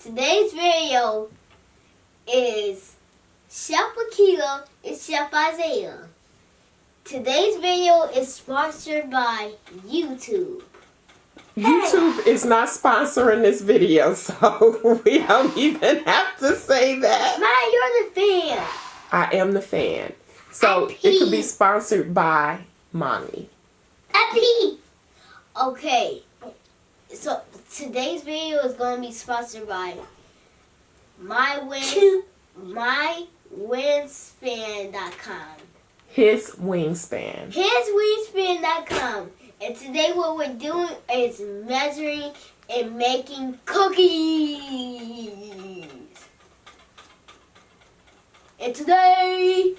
Today's video is Chef Akila and Chef Isaiah. Today's video is sponsored by YouTube. YouTube is not sponsoring this video, so we don't even have to say that. Ma, you're the fan. I am the fan. So it could be sponsored by Mommy. Epi. Okay. So today's video is going to be sponsored by Wingspan.com. His Wingspan. Wingspan.com. And today what we're doing is measuring and making cookies. And today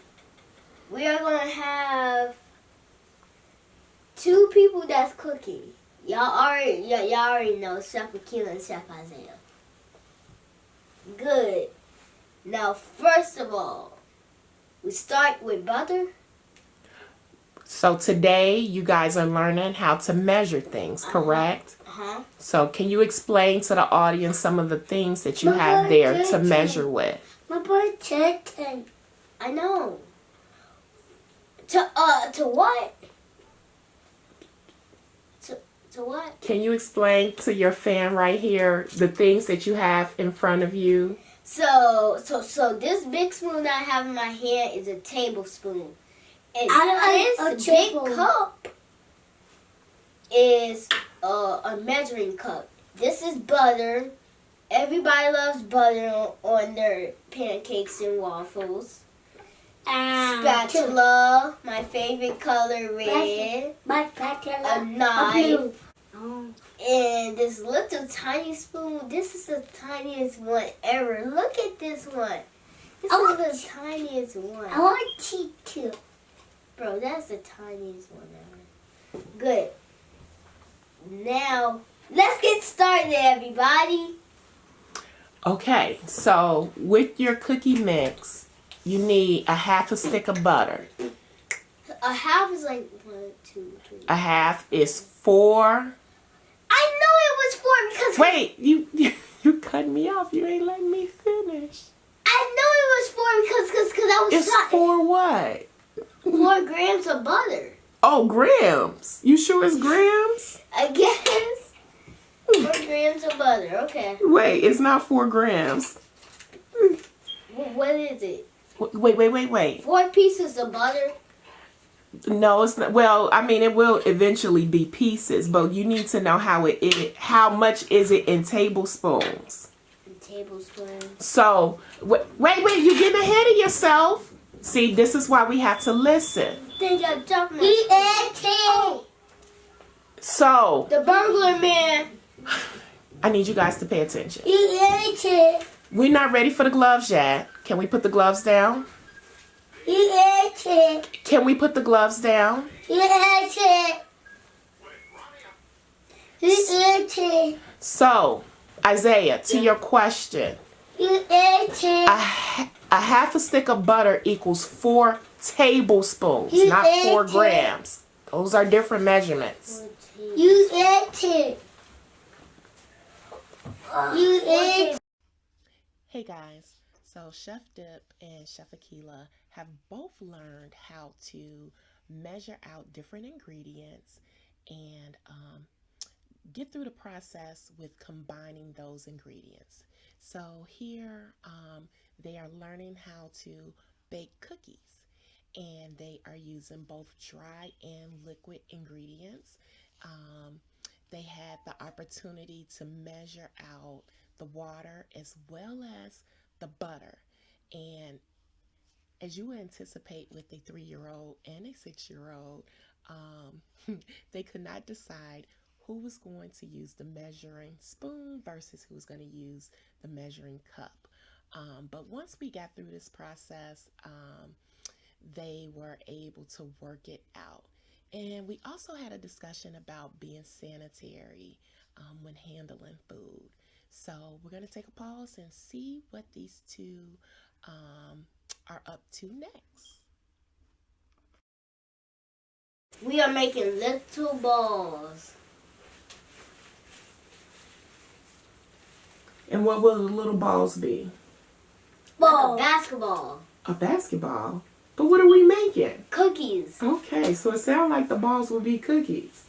we are going to have two people that's cooking. Y'all already know Chef Akila and Chef Isaiah. Good. Now, first of all, we start with butter. So today you guys are learning how to measure things, correct? Uh-huh. So can you explain to the audience some of the things that you have there to measure with? My boy chicken. I know. To what? To what? Can you explain to your fan right here the things that you have in front of you? So this big spoon that I have in my hand is a tablespoon. And this big cup is a measuring cup. This is butter. Everybody loves butter on their pancakes and waffles. Spatula, my favorite color, red. A knife. And this little tiny spoon, this is the tiniest one ever. Look at this one. This is the tiniest one. I want tea too. Bro, that's the tiniest one ever. Good. Now, let's get started, everybody. Okay, so with your cookie mix, you need a half a stick of butter. A half is like 1, 2, 3. A half is 4. I know it was 4 because... Wait, you cut me off. You ain't letting me finish. I know it was 4 because I was It's shocked. 4 what? 4 grams of butter. Oh, grams. You sure it's grams? I guess. 4 grams of butter. Okay. Wait, it's not 4 grams. What is it? Wait. 4 pieces of butter? No, it's not. Well, I mean, it will eventually be pieces, but you need to know how much is it in tablespoons. In tablespoons. So, wait, you're getting ahead of yourself. See, this is why we have to listen. So, the burglar man. I need you guys to pay attention. He ate it. We're not ready for the gloves yet. Can we put the gloves down? He ate it. Can we put the gloves down? He ate it. He ate it. So, Isaiah, to your question. He ate it. A half a stick of butter equals 4 tablespoons, not 4 grams. Those are different measurements. You ate it. You ate. Hey guys, so Chef Dip and Chef Akila have both learned how to measure out different ingredients and get through the process with combining those ingredients. So here they are learning how to bake cookies, and they are using both dry and liquid ingredients. They had the opportunity to measure out the water as well as the butter. And as you would anticipate with a 3-year-old and a 6-year-old, they could not decide who was going to use the measuring spoon versus who was going to use the measuring cup. But once we got through this process, they were able to work it out. And we also had a discussion about being sanitary when handling food. So we're going to take a pause and see what these two are up to next. We are making little balls. And what will the little balls be? Ball. Like a basketball. A basketball? But what are we making? Cookies. Okay, so it sounds like the balls will be cookies.